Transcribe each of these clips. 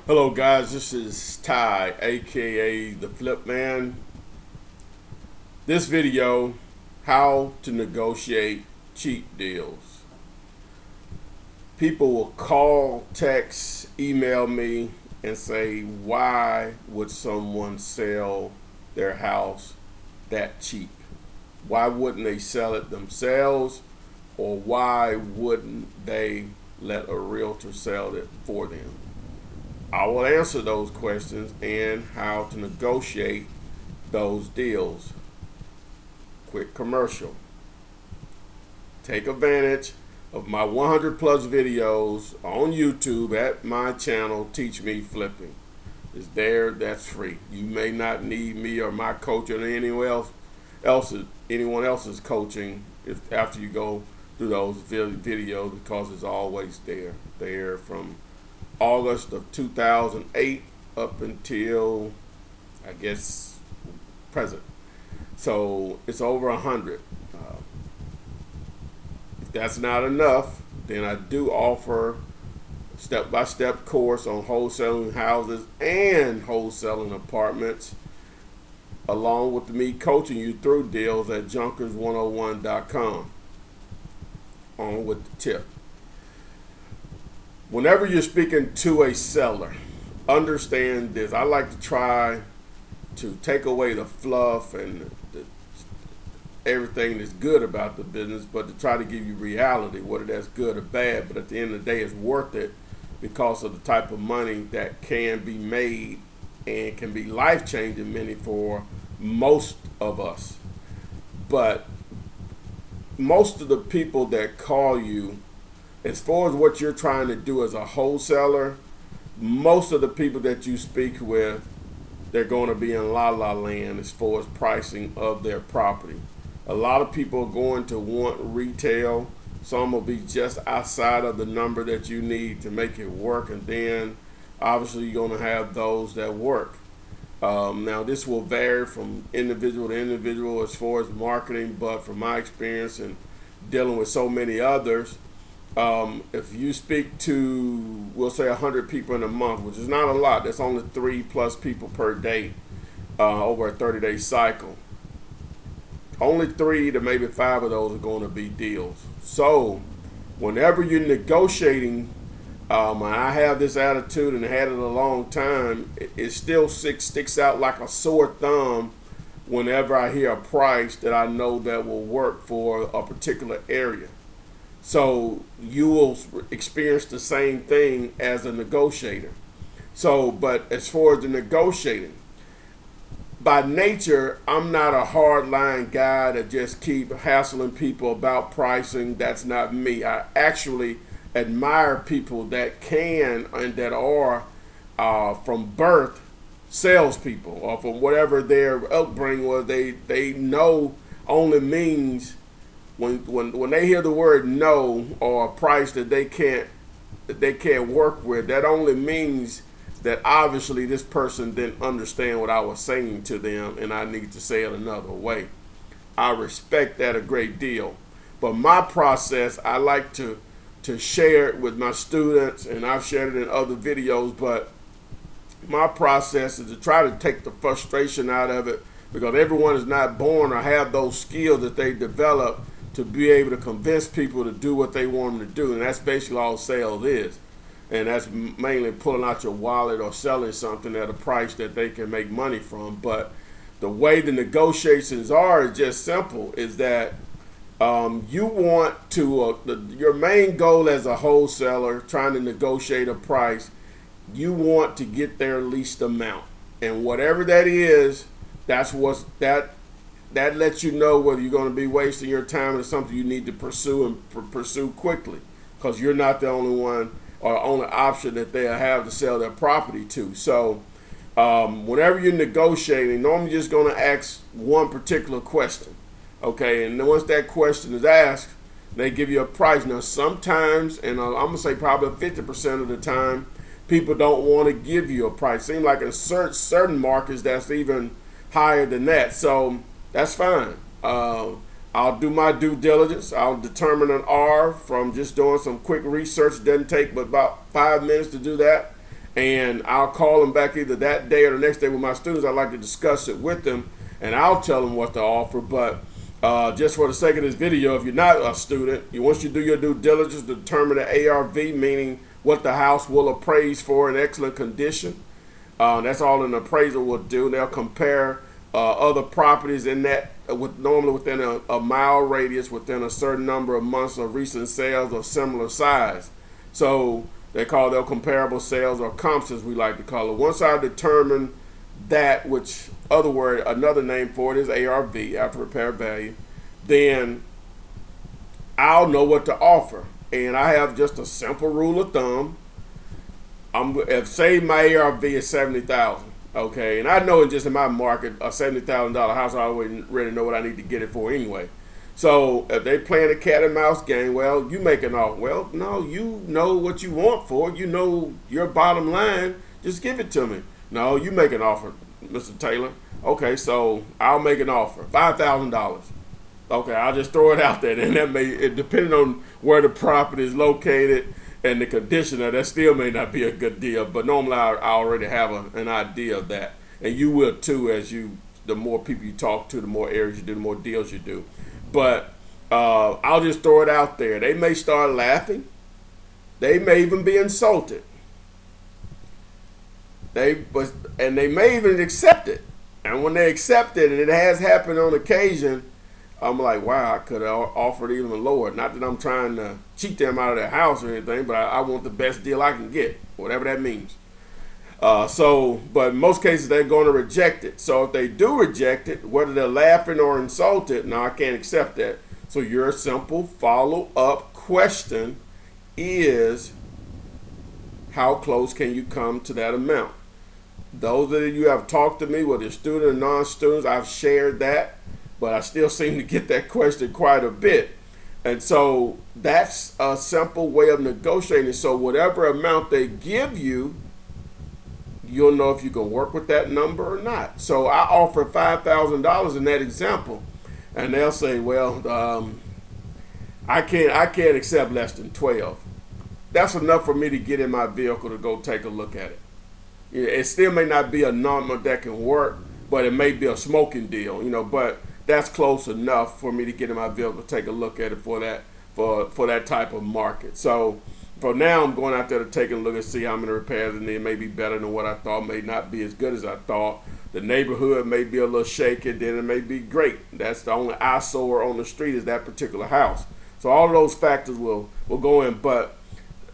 Hello guys, this is Ty, aka the Flip Man. This video, how to negotiate cheap deals. People will call, text, email me and say, why would someone sell their house that cheap? Why wouldn't they sell it themselves? Or why wouldn't they let a realtor sell it for them? I will answer those questions and how to negotiate those deals. Quick commercial. Take advantage of my 100 plus videos on YouTube at my channel, Teach Me Flipping. It's there, that's free. You may not need me or my coaching or anyone else's coaching after you go through those videos, because it's always there. There from August of 2008 up until, I guess, present. So it's over 100. If that's not enough, then I do offer step-by-step course on wholesaling houses and wholesaling apartments, along with me coaching you through deals at junkers101.com. On with the tip. Whenever you're speaking to a seller, understand this. I like to try to take away the fluff and everything that's good about the business, but to try to give you reality, whether that's good or bad. But at the end of the day, it's worth it because of the type of money that can be made and can be life-changing money for most of us. But most of the people that call you, as far as what you're trying to do as a wholesaler, most of the people that you speak with, they're going to be in la-la land as far as pricing of their property. A lot of people are going to want retail. Some will be just outside of the number that you need to make it work, and then obviously you're going to have those that work. Now this will vary from individual to individual as far as marketing, but from my experience and dealing with so many others, if you speak to, we'll say 100 people in a month, which is not a lot, that's only 3+ people per day over a 30-day cycle. Only 3 to maybe 5 of those are going to be deals. So whenever you're negotiating, and I have this attitude and had it a long time, it still sticks out like a sore thumb whenever I hear a price that I know that will work for a particular area. So you will experience the same thing as a negotiator. So, but as far as the negotiating, by nature, I'm not a hardline guy that just keep hassling people about pricing. That's not me. I actually admire people that can and that are from birth salespeople, or from whatever their upbringing was. They know only means when they hear the word no, or a price that they can't work with, that only means that obviously this person didn't understand what I was saying to them and I need to say it another way. I respect that a great deal. But my process, I like to share it with my students, and I've shared it in other videos, but my process is to try to take the frustration out of it, because everyone is not born or have those skills that they develop to be able to convince people to do what they want them to do. And that's basically all sales is. And that's mainly pulling out your wallet or selling something at a price that they can make money from. But the way the negotiations are is just simple, is that you want to, your main goal as a wholesaler trying to negotiate a price, you want to get their least amount. And whatever that is, that's that lets you know whether you're going to be wasting your time or something you need to pursue and pursue quickly, because you're not the only one or only option that they'll have to sell their property to. So whenever you're negotiating, normally you're just going to ask one particular question. Okay, and then once that question is asked, they give you a price. Now sometimes, and I'm going to say probably 50% of the time, people don't want to give you a price. Seems like in certain markets that's even higher than that. So that's fine. I'll do my due diligence. I'll determine an R from just doing some quick research. It doesn't take but about 5 minutes to do that. And I'll call them back either that day or the next day with my students. I like to discuss it with them, and I'll tell them what to offer. But just for the sake of this video, if you're not a student, once you do your due diligence to determine the ARV, meaning what the house will appraise for in excellent condition. That's all an appraiser will do. They'll compare other properties in that, normally within a mile radius, within a certain number of months of recent sales of similar size. So they call their comparable sales, or comps as we like to call it. Once I determine that, which another name for it is ARV, after repair value, then I'll know what to offer. And I have just a simple rule of thumb. If say my ARV is $70,000, okay, and I know in my market a $70,000 house, I already know what I need to get it for anyway. So if they playing a cat and mouse game, well, you make an offer. Well, no, you know what you want for it. You know your bottom line. Just give it to me. No, you make an offer, Mr. Taylor. Okay, so I'll make an offer, $5,000. Okay, I'll just throw it out there. And that depending on where the property is located and the condition of that, still may not be a good deal. But normally I already have an idea of that. And you will too, the more people you talk to, the more areas you do, the more deals you do. But I'll just throw it out there. They may start laughing. They may even be insulted. They may even accept it. And when they accept it, and it has happened on occasion, I'm like, wow, I could have offered even lower. Not that I'm trying to cheat them out of their house or anything, but I want the best deal I can get, whatever that means. But in most cases, they're going to reject it. So if they do reject it, whether they're laughing or insulted, no, I can't accept that. So your simple follow-up question is, how close can you come to that amount? Those of you have talked to me, whether student or non-students, I've shared that, but I still seem to get that question quite a bit. And so that's a simple way of negotiating. So whatever amount they give you, you'll know if you can work with that number or not. So I offer $5,000 in that example, and they'll say, well, I can't accept less than 12. That's enough for me to get in my vehicle to go take a look at it. It still may not be a number that can work, but it may be a smoking deal, but that's close enough for me to get in my vehicle to take a look at it for that type of market. So for now, I'm going out there to take a look and see how many repairs it need. May be better than what I thought, may not be as good as I thought. The neighborhood may be a little shaky, then it may be great. That's the only eyesore on the street is that particular house. So all of those factors will go in, but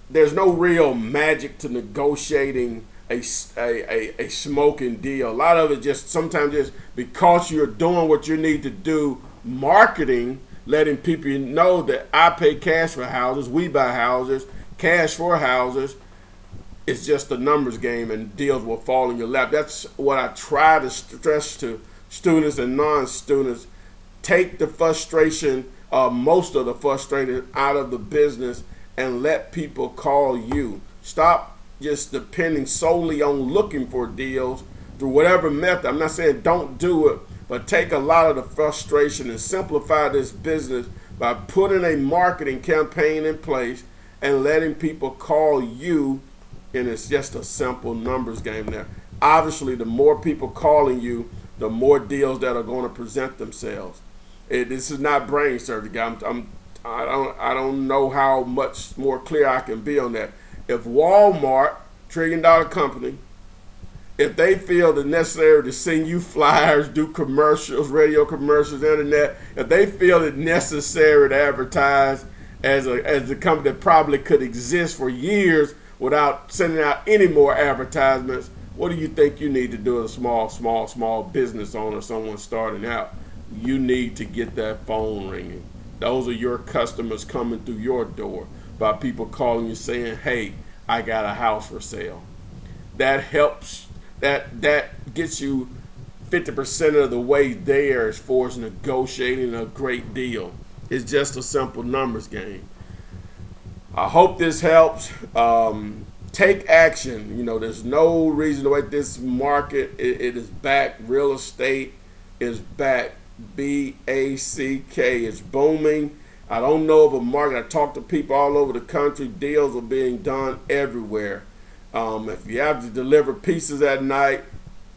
there's no real magic to negotiating a smoking deal. A lot of it sometimes just because you're doing what you need to do, marketing, letting people know that I pay cash for houses, we buy houses, cash for houses. It's just a numbers game, and deals will fall in your lap. That's what I try to stress to students and non-students. Take the frustration, most of the frustration out of the business, and let people call you. Stop just depending solely on looking for deals through whatever method. I'm not saying don't do it, but take a lot of the frustration and simplify this business by putting a marketing campaign in place and letting people call you, and it's just a simple numbers game there. Obviously, the more people calling you, the more deals that are going to present themselves. This is not brain surgery. I don't know how much more clear I can be on that. If Walmart, $1 trillion company, if they feel it necessary to send you flyers, do commercials, radio commercials, internet, if they feel it necessary to advertise as a company that probably could exist for years without sending out any more advertisements, what do you think you need to do as a small business owner, someone starting out? You need to get that phone ringing. Those are your customers coming through your door by people calling you saying, hey, I got a house for sale. That helps, that gets you 50% of the way there as far as negotiating a great deal. It's just a simple numbers game. I hope this helps. Take action. There's no reason to wait. This market, it is back. Real estate is back. B-A-C-K. It's booming. I don't know of a market. I talk to people all over the country. Deals are being done everywhere. If you have to deliver pizzas at night,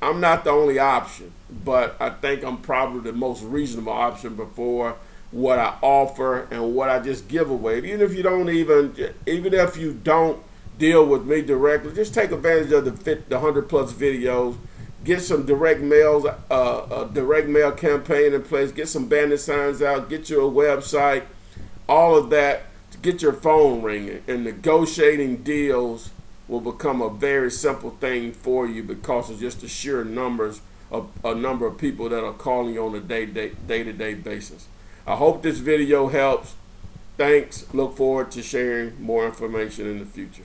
I'm not the only option, but I think I'm probably the most reasonable option before what I offer and what I just give away. Even if you don't even if you don't deal with me directly, just take advantage of the 100 plus videos. Get some direct mails, a direct mail campaign in place. Get some bandit signs out. Get your website. All of that to get your phone ringing, and negotiating deals will become a very simple thing for you because of just the sheer numbers of a number of people that are calling you on a day-to-day basis. I hope this video helps. Thanks. Look forward to sharing more information in the future.